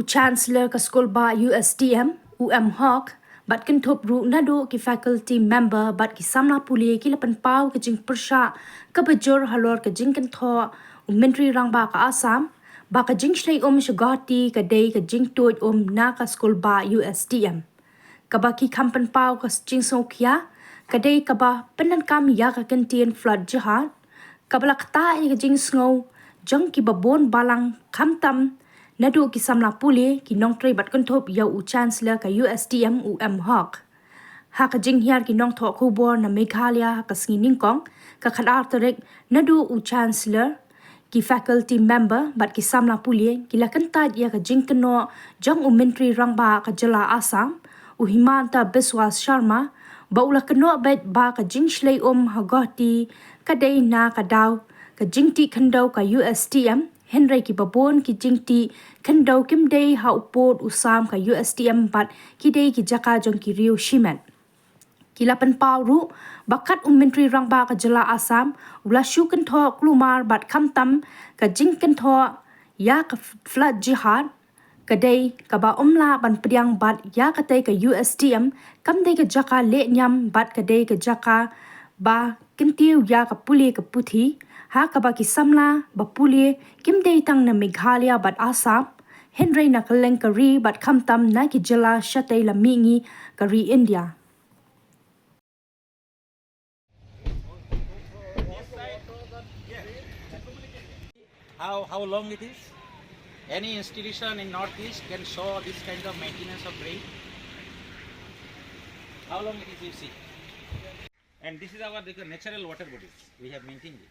Chancellor ka skul Bah USTM Hawk bat kan thop ru nado ki faculty member bat ki samla puli ki lapan pau ka jing persha ka bajor halor ka jing kan tho menteri rang ba ka Assam ba ka jing shlei shagati ka dei ka jing toj na ka skul Bah USTM ka ba ki kampan pau ka jing so kya ka dei ka ba penan kam ya ka kentien flood jihad ka bala kta ka jing snow jang ki babon balang kamtam nadu ki samla puli ki nong trei bat kan thop yau chancellor ka USTM Hawk ha ka jing hiar ki nong tho khu bor na Meghalaya ka sngi ningkong ka khadar terek nadu chancellor ki faculty member bat ki samla puli ki la Kyntait ya ka jingkynnoh jang menteri rangba ka jala Assam himanta biswas sharma ba ula kno bet ba ka jing shlei hagati ka dei na ka daw ka jingti khandau ka USTM Henry ki babon ki jingti khandau kim dei ha upod usam ka USTM bat ki dei ki jaka jong ki riu shiman kilapan pawru bakat menteri rangba ka jala Assam ula shu kan tho klumar bat kamtam ka jing kan tho ya ka flood jihad ka dei ka ba la ban priang bat ya ka te ka USTM kam dei ka jaka le nyam bat ka dei ka jaka ba kintiu ya ka puli ka puthi ha ka ba ki samla ba puli kim dei tang na Meghalaya bat Assam Henry na kaleng kari bat kamtam na ki jala shatei la mingi kari India How long it is? Any institution in Northeast can show this kind of maintenance of drain. How long it is, you see? And this is our natural water bodies. We have maintained it.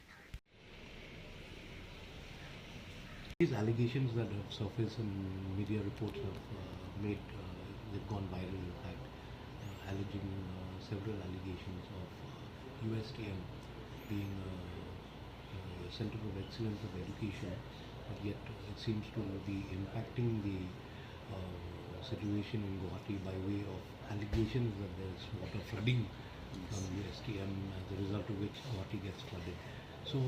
These allegations that have surfaced in media reports have they've gone viral. In fact, alleging several allegations of USTM being a center of excellence of education, but yet it seems to be impacting the situation in Guwahati by way of allegations that there is water flooding from USTM, as a result of which Guwahati gets flooded. So,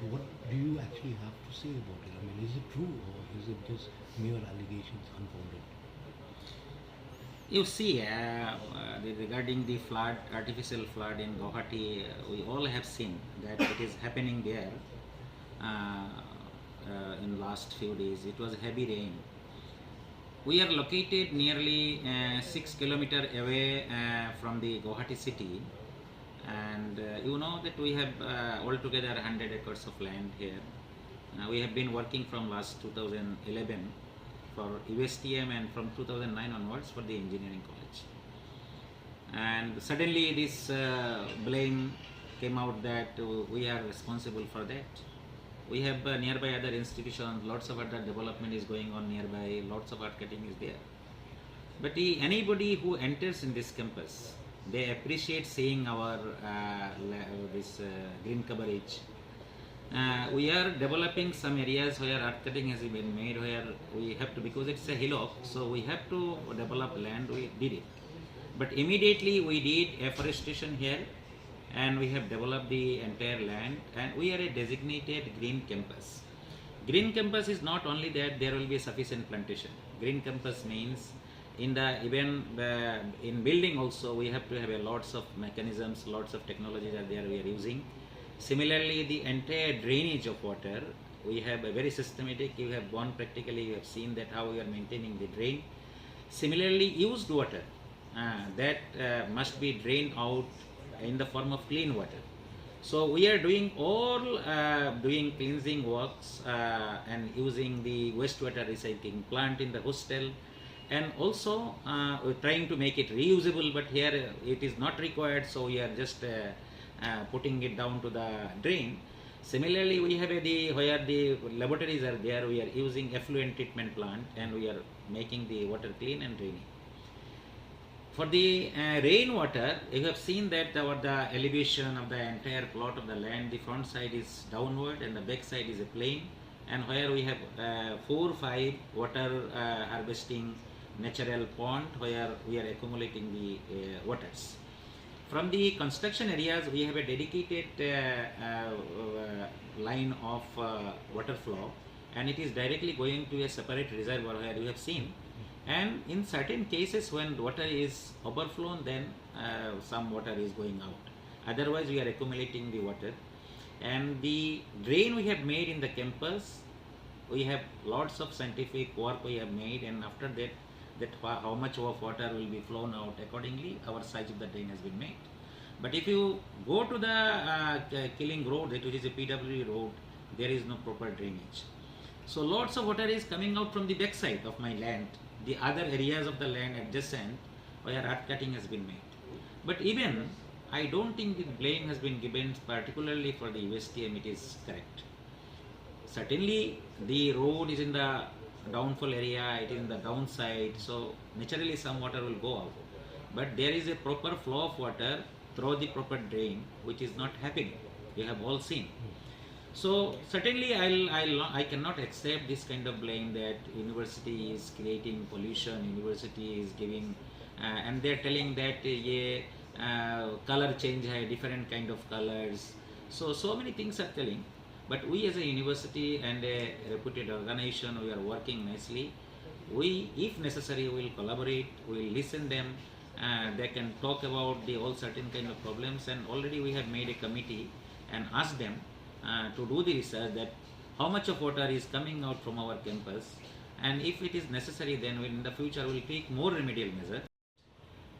what do you actually have to say about it? I mean, is it true or is it just mere allegations unfounded? You see, regarding the flood, artificial flood in Guwahati, we all have seen that it is happening there in last few days. It was heavy rain. We are located nearly 6 kilometers away from the Guwahati city, and you know that we have altogether 100 acres of land here. We have been working from last 2011 for USTM and from 2009 onwards for the engineering college. And suddenly this blame came out that we are responsible for that. We have nearby other institutions, lots of other development is going on nearby, lots of art cutting is there. But anybody who enters in this campus, they appreciate seeing our green coverage. We are developing some areas where art cutting has been made, where we have to, because it's a hillock, so we have to develop land. We did it, but immediately we did afforestation here, and we have developed the entire land, and we are a designated green campus. Green campus is not only that there will be sufficient plantation. Green campus means in building also we have to have lots of mechanisms, lots of technologies are there we are using. Similarly, the entire drainage of water, we have a very systematic, you have gone practically, you have seen that how we are maintaining the drain. Similarly, used water, that must be drained out in the form of clean water. So we are doing all doing cleansing works and using the wastewater recycling plant in the hostel, and also we're trying to make it reusable, but here it is not required, so we are just putting it down to the drain. Similarly, we have where the laboratories are there, we are using effluent treatment plant, and we are making the water clean and draining. For the rainwater, you have seen that the elevation of the entire plot of the land, the front side is downward and the back side is a plain, and where we have 4 or 5 water harvesting natural pond where we are accumulating the waters. From the construction areas, we have a dedicated line of water flow and it is directly going to a separate reservoir where you have seen. And in certain cases when water is overflown, then some water is going out. Otherwise we are accumulating the water. And the drain we have made in the campus, we have lots of scientific work we have made, and after that how much of water will be flown out accordingly, our size of the drain has been made. But if you go to the Killing road, which is a PWD road, there is no proper drainage. So lots of water is coming out from the backside of my land, the other areas of the land adjacent where earth cutting has been made. But even I don't think the blame has been given particularly for the USTM, it is correct. Certainly the road is in the downfall area, it is in the downside, so naturally some water will go out. But there is a proper flow of water through the proper drain, which is not happening. You have all seen. So certainly I cannot accept this kind of blame that university is creating pollution, university is giving, and they are telling that color change hai, different kind of colors. So many things are telling. But we as a university and a reputed organization, we are working nicely. We, if necessary, will collaborate, we will listen them. They can talk about the all certain kind of problems, and already we have made a committee and asked them to do the research that how much of water is coming out from our campus, and if it is necessary, then in the future we will take more remedial measures.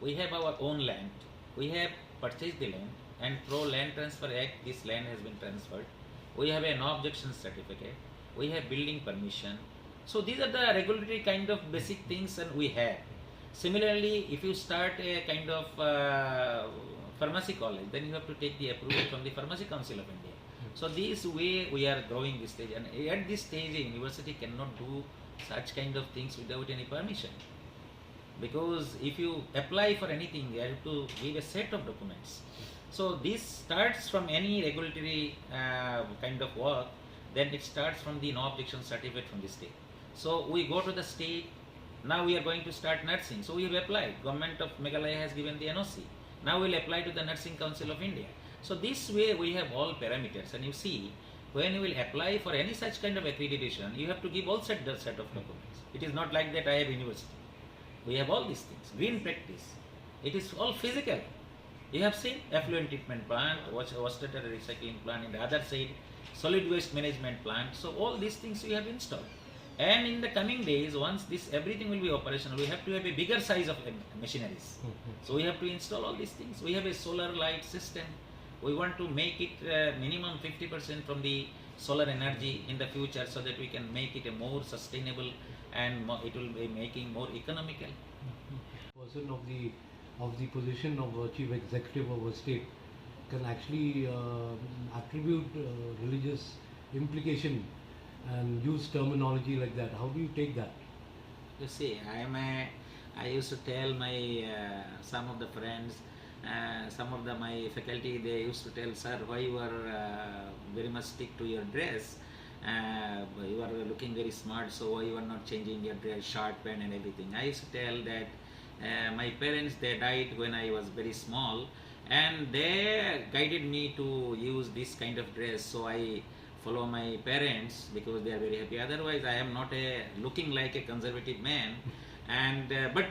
We have our own land, we have purchased the land, and through Land Transfer Act this land has been transferred. We have a no objection certificate, we have building permission. So these are the regulatory kind of basic things and we have. Similarly, if you start a kind of pharmacy college, then you have to take the approval from the Pharmacy Council of India. So this way we are growing this stage, and at this stage a university cannot do such kind of things without any permission. Because if you apply for anything, you have to give a set of documents. So this starts from any regulatory kind of work, then it starts from the no objection certificate from the state. So we go to the state, now we are going to start nursing. So we have applied, Government of Meghalaya has given the NOC. Now we will apply to the Nursing Council of India. So this way we have all parameters, and you see, when you will apply for any such kind of accreditation, you have to give all set of documents. It is not like that I have university. We have all these things, green practice. It is all physical. You have seen effluent treatment plant, water recycling plant, in the other side, solid waste management plant. So all these things we have installed. And in the coming days, once this everything will be operational, we have to have a bigger size of machineries. So we have to install all these things. We have a solar light system. We want to make it minimum 50% from the solar energy in the future, so that we can make it a more sustainable, and it will be making more economical. Person of the position of a chief executive of a state can actually attribute religious implication and use terminology like that. How do you take that? You see, I used to tell my some of the friends, some of my faculty, they used to tell, sir, why you are very much stick to your dress? You are looking very smart, so why you are not changing your dress, shirt, pant and everything? I used to tell that my parents, they died when I was very small, and they guided me to use this kind of dress, so I follow my parents because they are very happy. Otherwise I am not looking like a conservative man. And but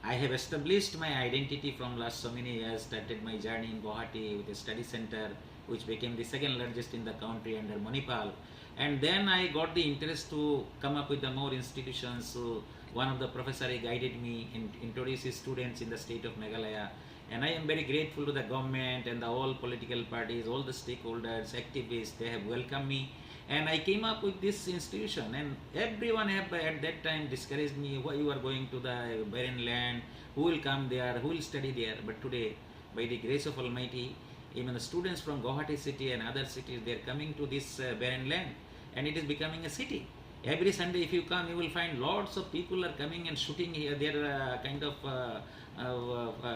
I have established my identity from last so many years. Started my journey in Guwahati with a study center which became the second largest in the country under Manipal, and then I got the interest to come up with the more institutions. So one of the professor guided me and introduced his students in the state of Meghalaya, and I am very grateful to the government and the all political parties, all the stakeholders, activists. They have welcomed me, and I came up with this institution, and everyone have at that time discouraged me, why you are going to the barren land, who will come there, who will study there. But today, by the grace of Almighty, even the students from Guwahati city and other cities, they are coming to this barren land, and it is becoming a city. Every Sunday if you come, you will find lots of people are coming and shooting here. They are kind of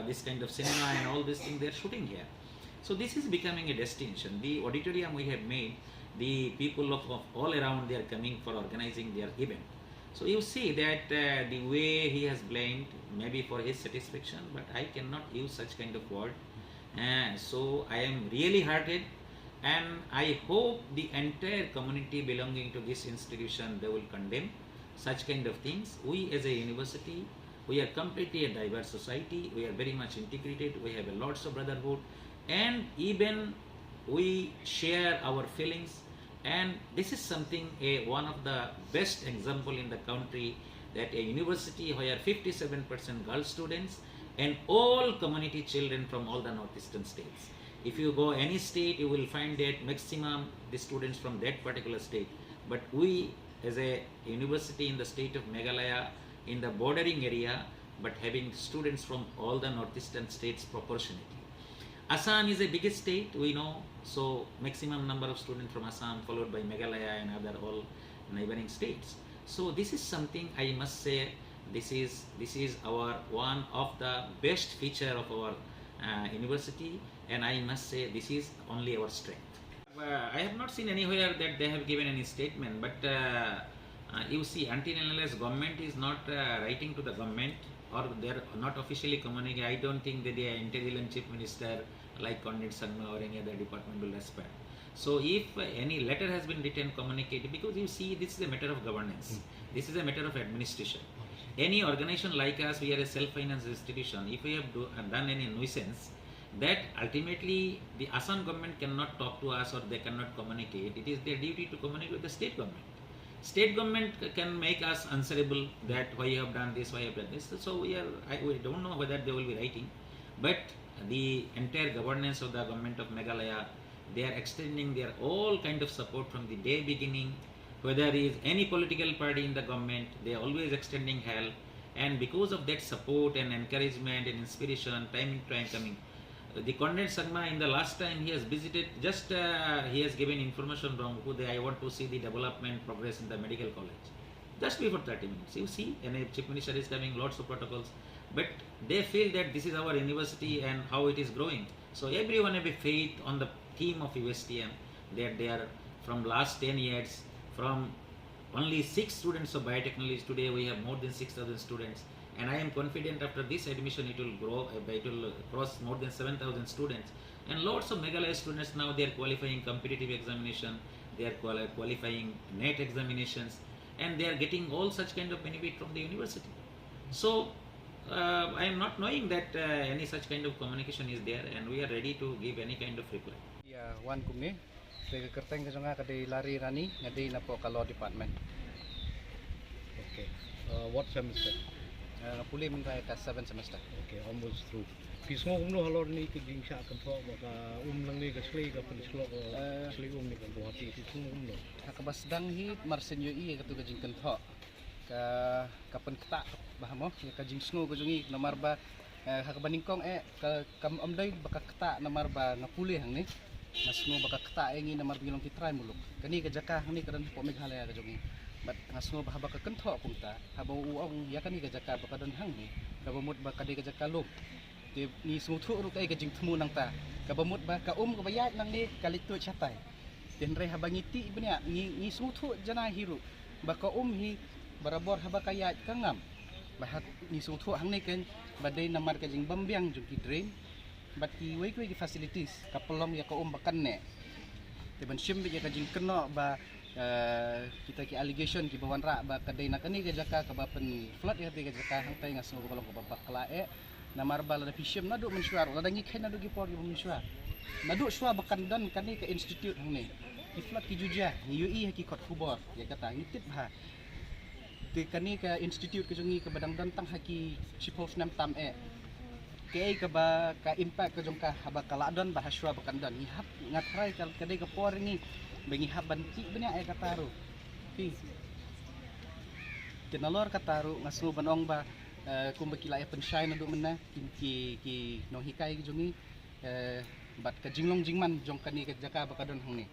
this kind of cinema and all these things, they are shooting here. So this is becoming a destination. The auditorium we have made, the people of all around, they are coming for organizing their event. So you see that the way he has blamed, maybe for his satisfaction, but I cannot use such kind of word. So I am really hearted and I hope the entire community belonging to this institution, they will condemn such kind of things. We as a university, we are completely a diverse society, we are very much integrated, we have a lots of brotherhood, and even we share our feelings, and this is something, one of the best example in the country, that a university where 57% girl students and all community children from all the northeastern states. If you go any state, you will find that maximum the students from that particular state. But we as a university in the state of Meghalaya, in the bordering area, but having students from all the northeastern states proportionately. Assam is the biggest state, we know, so maximum number of students from Assam, followed by Meghalaya and other all neighboring states. So this is something I must say, this is our one of the best feature of our university, and I must say this is only our strength. I have not seen anywhere that they have given any statement, but you see, until and unless government is not writing to the government, or they are not officially communicating, I don't think that the intelligent chief minister like Condemning or any other department will respond. So if any letter has been written, communicated, because you see, this is a matter of governance, this is a matter of administration. Any organization like us, we are a self-financed institution. If we have done any nuisance, that ultimately the Assam government cannot talk to us or they cannot communicate. It is their duty to communicate with the state government. State government can make us answerable that why you have done this, why you have done this. So we don't know whether they will be writing, but the entire governance of the government of Meghalaya, they are extending their all kind of support from the day beginning. Whether is any political party in the government, they are always extending help, and because of that support and encouragement and inspiration, time coming, the Condemning Sangma in the last time he has visited, just he has given information from I want to see the development progress in the medical college. Just before 30 minutes, you see, and a chief minister is having lots of protocols, but they feel that this is our university and how it is growing. So everyone have a faith on the team of USTM, that they are from last 10 years, from only 6 students of biotechnology, today we have more than 6,000 students, and I am confident after this admission it will grow, it will cross more than 7,000 students, and lots of Meghalaya students now they are qualifying competitive examination, they are qualifying NET examinations, and they are getting all such kind of benefit from the university. So I am not knowing that any such kind of communication is there, and we are ready to give any kind of reply. Yeah, one kumni. Saya kerteng ke jonga kadai lari rani ngadi na po law department. Okay. What semester? Puli mentai ke 7 semester. Okay, almost through. Pismo umno halor ni ke jingsha kanto baka lang ni ke shlei ka penslok shlei ni kan buhati pismo umno. Kabas dang hi marsen yo I katu ke jingkynnoh. Ka penkta bahamo ka jingsno ke jongi nomor ba hakabaningkong ka kam amdai baka kta nomor ba ngapuli hang ni. Ngasno baka kta engi namar bilong kitray muluk kani ka jaka ni kadan po Meghalaya ka jongi but ngasno ba baka kentho punta haba uong ya kani ka jaka baka dan hang ni kabamut ba kadi ka jaka lok ti ni smuthu ru kay ka jingtmu nang ta kabamut ba ka ka bayat nang ni kalitu chatay tenre haba ngiti ibnya ni smuthu jana hiru baka hi barabor haba kayat kangam bahat ni smuthu hang ni ken badai namar ka jing bambyang jung ki drain but ki way facilities kapelong ya kaum bakan ne teban sim ya ka jingkynnoh ba kita ki allegation ki bawan ra ba kadai nakani ka jaka ka ba pen flood ya ka jaka hang tay ngasno kolong ka ba klae namar bal na pisim nadu mensuar la dangi khay nadu ki por mensuar nadu swa bakan dan kani ka institute hang ne ki flood ki juja ni UI ki kot kubor ya kata ngitip ha ti kani ka institute ka jongi ka badang dan tang haki chipof nam tam kay ka ba ka impact ka jong ka haba kaladon bahaswa bakandan ihap ngatray kal kadai ka por ni bangihap banti banya ay kataro pi kinalor kataro ngasno banong ba kung bakila ay pensay na do man na ki no hikay ki jongi bat ka jinglong jingman jong kani ka jaka bakadon hang ni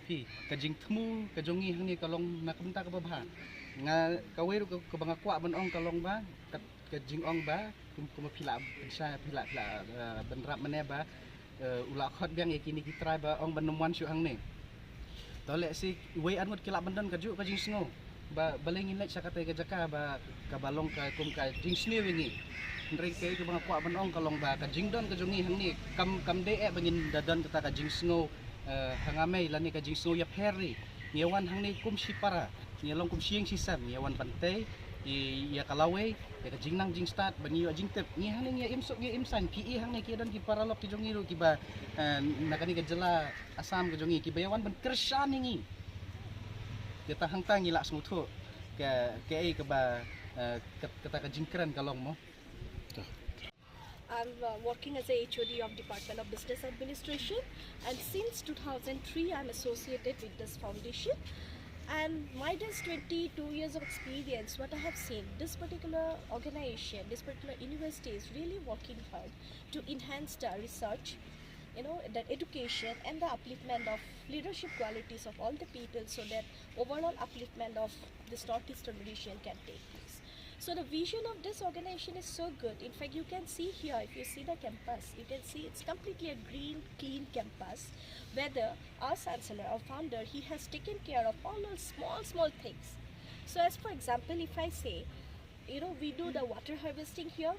pi ka jingtmu ka jongi hang ni kalong nakamta ka ba nga kawero ka bangakwa banong kalong ba ka jingong ba kuma pila pensya pila benrap mane ba ula khot biang yakini kitrai ba ong banuman syu hang ni tole si way anmut kila bandan ka ju ka jingsno ba balengin lek sakate ka jaka ba ka balong ka kum ka jingsni wingi ndre kay ka bang kwa banong kalong ba ka jingdon ka jongi hang ni kam de bangin dadan kata ka jingsno hangame lani ka jing snow ya peri nyawan hang ni kum shipara nyalong kum sieng sisam nyawan pantai ya kalawe ya ka jingnang jing start bani yo jing tep ni hang ni ya imsok ya imsan pi hang ni ki dan ki paralok ki jongi ru ki ba nakani ka jela Assam ka jongi ki bayawan ban kersan ni kita hang tang ilak smutho ke ke ba kata ka jingkran kalong mo. I'm working as a HOD of Department of Business Administration, and since 2003 I'm associated with this foundation, and my this 22 years of experience, what I have seen, this particular organization, this particular university is really working hard to enhance the research, the education and the upliftment of leadership qualities of all the people, so that overall upliftment of this Northeastern region can take place. So the vision of this organization is so good. In fact, you can see here, if you see the campus, you can see it's completely a green, clean campus, where our chancellor, our founder, he has taken care of all those small things. So as for example, if I say, we do the water harvesting here.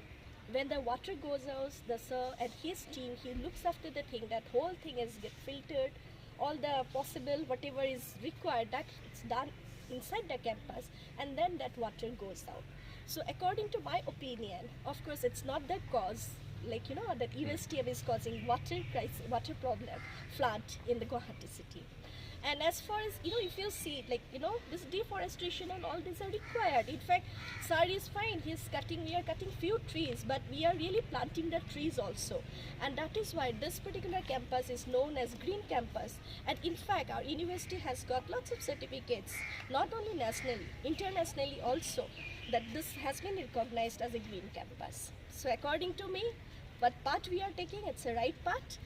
When the water goes out, the sir and his team, he looks after the thing, that whole thing is get filtered, all the possible, whatever is required, that it's done inside the campus, and then that water goes out. So according to my opinion, of course it's not the cause, that USTM is causing water crisis, water problem, flood in the Guwahati city. And as far as, if you see, this deforestation and all these are required. In fact, sir is fine, we are cutting few trees, but we are really planting the trees also. And that is why this particular campus is known as Green Campus. And in fact, our university has got lots of certificates, not only nationally, internationally also, that this has been recognized as a Green Campus. So according to me, what path we are taking, it's a right path.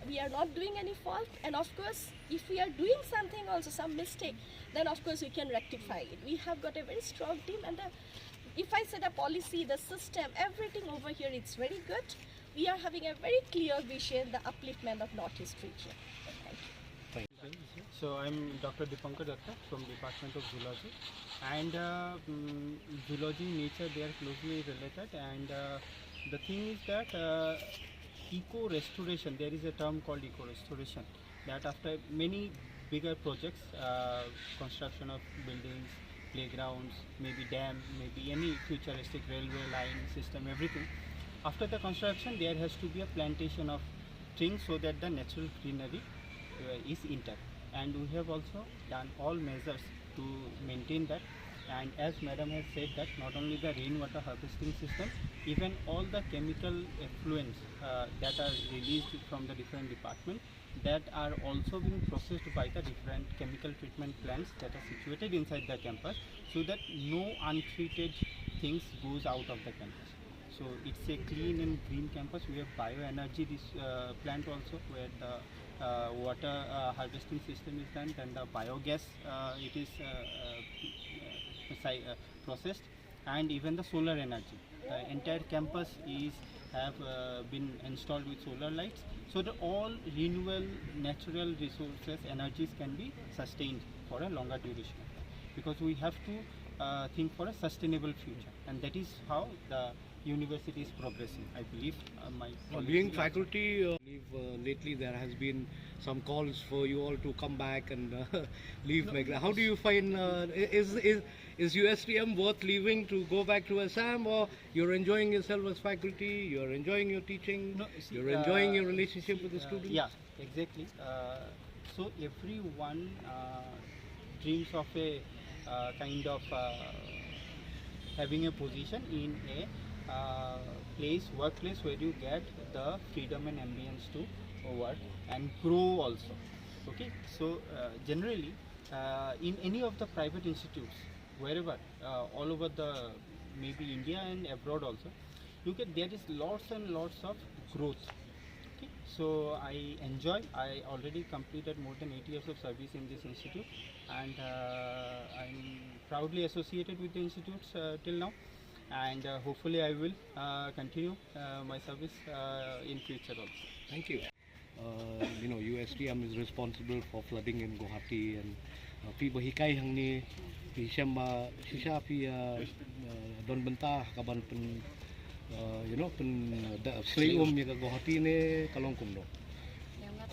We are not doing any fault, and of course if we are doing something also, some mistake, then of course we can rectify it. We have got a very strong team, and if I say the policy, the system, everything over here, it's very good. We are having a very clear vision, the upliftment of Northeast region. Thank you. So I'm Dr. Dipankar Datta from Department of Zoology, and zoology and nature, they are closely related, and the thing is that eco restoration, there is a term called eco restoration, that after many bigger projects, construction of buildings, playgrounds, maybe dam, maybe any futuristic railway line system, everything, after the construction there has to be a plantation of trees so that the natural greenery is intact, and we have also done all measures to maintain that. And as madam has said, that not only the rainwater harvesting system, even all the chemical effluents that are released from the different departments, that are also being processed by the different chemical treatment plants that are situated inside the campus, so that no untreated things goes out of the campus. So it's a clean and green campus. We have bioenergy plant also, where the water harvesting system is done, then the biogas it is processed, and even the solar energy. The entire campus have been installed with solar lights, so that all renewable natural resources, energies can be sustained for a longer duration, because we have to think for a sustainable future, and that is how the university is progressing, I believe. Being faculty, lately there has been some calls for you all to come back and leave. How do you find, is USTM worth leaving to go back to Assam, or you're enjoying yourself as faculty, you're enjoying your teaching, you're enjoying your relationship with the students? Yeah, exactly. So everyone dreams of a kind of having a position in a workplace where you get the freedom and ambience to work and grow also. Okay, so generally in any of the private institutes, wherever, all over the maybe India and abroad also, there is lots and lots of growth. Okay, so I already completed more than 8 years of service in this institute, and I'm proudly associated with the institute till now, and hopefully I will continue my service in future also. Thank you. USTM is responsible for flooding in Guwahati, and pi bahikai hang ni pi shisha pi don benta kaban pen pen shlei ya Guwahati ne kalong kumno.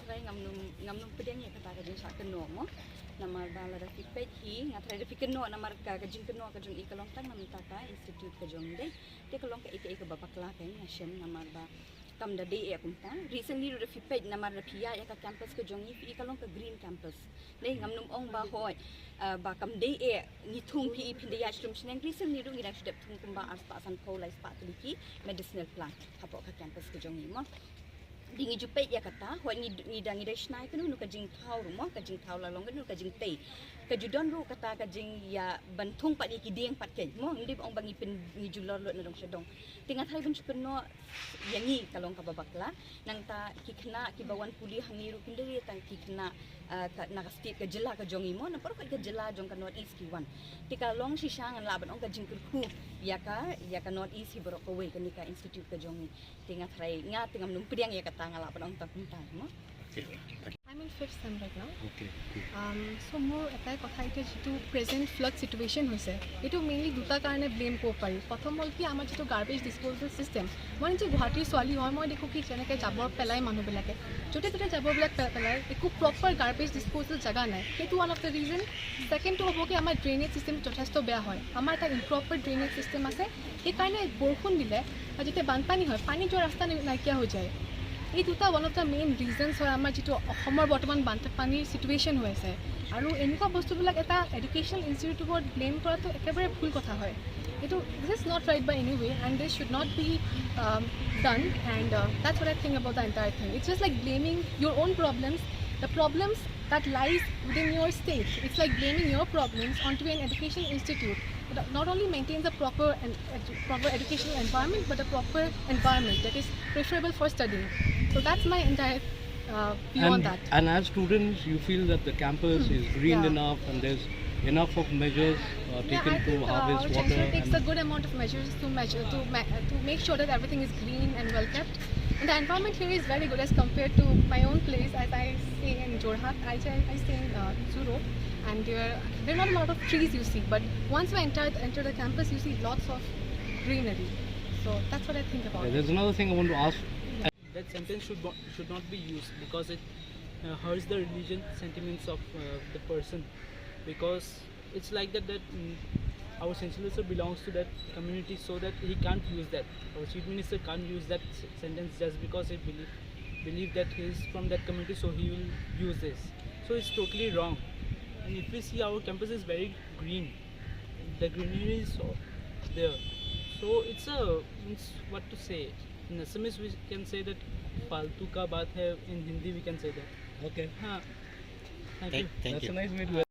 ngathrai ngamnum pedang ya kata kajing sak keno mo namar bala da fipet hi ngathrai da fikeno namar ka kajing keno kajing ikalong tang nam taka institute kajong dei te kalong ka ike babakla kai ngasem namar ba kam da dei akunta recently da fipet namar da pia ya ka campus kajong i ikalong ka green campus dei ngamnum ong ba hoi ba kam dei ni thung pi pindia strum sneng recently ru ngira step thung kumba aspa san polai spa tuliki medicinal plant hapo ka campus kajong i mo dingi jupet ya kata hoi ni dangi dai snai kanu nu kajing thau rumo kajing thau la long nu kajing tei kajudon ru kata kajing ya bantung pat ki dieng pat ken mo ndi ong bangi pen ni julor lo na dong sedong tingat hai bun chupenno yangi kalong kababakla nang ta kikna ki bawan puli hangiru kinderi tang kikna ka nakasti ka jela ka jongi mo na par ka jela jong ka north east ki wan tika long shisha ngan laban ong kajing ku ya ka north east hi borok we ka nika institute ka jongi tingat hai nga tingam num priang ya kata ngalaban ong ta kuntai mo I'm in 5th sem right now. Okay, cool. So more এটাই কথা এটা যেটো present flood situation হৈছে এটো mainly দুটা কাৰণে blame কৰিব পাৰি প্ৰথম হ'ল কি আমাৰ যেটো গাৰ্বেজ ডিসপোজাল সিস্টেম মানে যে গুৱাহাটীৰ ছোৱালী হয় মই দেখো কি যেনেকৈ জাবৰ পেলাই মানুহবিলাকে য'তে ত'তে জাবৰবিলাক পেলাই একো প্ৰপাৰ গাৰ্বেজ ডিসপোজাল জাগা নাই সেইটো ওৱান অফ দ্য ৰিজন ছেকেণ্ডটো হ'ব কি আমাৰ ড্ৰেইনেজ চিষ্টেম যথেষ্ট বেয়া হয় আমাৰ এটা ইম্প্ৰপাৰ ড্ৰেইনেজ চিষ্টেম আছে সেইকাৰণে বৰষুণ দিলে যেতিয়া বানপানী হয় পানী যোৱা ৰাস্তা নাইকিয়া হৈ যায় এই দুটা one of the main reasons হয় আমাৰ যেটো অসমৰ বৰ্তমান বানপানীৰ সিচুৱেশ্যন হৈ আছে আৰু এনেকুৱা বস্তুবিলাক এটা এডুকেশ্যনেল ইনষ্টিটিউটৰ ব্লেম কৰাটো একেবাৰে ভুল কথা হয় এইটো this is not right by any way and this should not be done and that's what I think about the entire thing it's just like blaming your own problems the problems that lies within your state. It's like blaming your problems onto an educational institute that not only maintains a proper educational environment but a proper environment that is preferable for studying. So that's my entire view on that. And as students, you feel that the campus is greened enough and there's enough of measures taken I to think harvest our water. chancellor takes a good amount of measures to make sure that everything is green and well kept. And the environment here is very good as compared to my own place. As I stay in Jorhat, I stay in Zuro, and there are not a lot of trees you see. But once we enter the campus, you see lots of greenery. So that's what I think about. There's another thing I want to ask. That sentence should not be used because it hurts the religion sentiments of the person, because it's like that our chancellor belongs to that community, so that he can't use that. Our chief minister can't use that sentence just because he believe that he is from that community, so he will use this. So it's totally wrong. And if we see, our campus is very green, the greenery is there. So it's what to say. In Assamese we can say that "Faltu ka baat hai." In Hindi we can say that. Okay. Thank you. That's a nice way to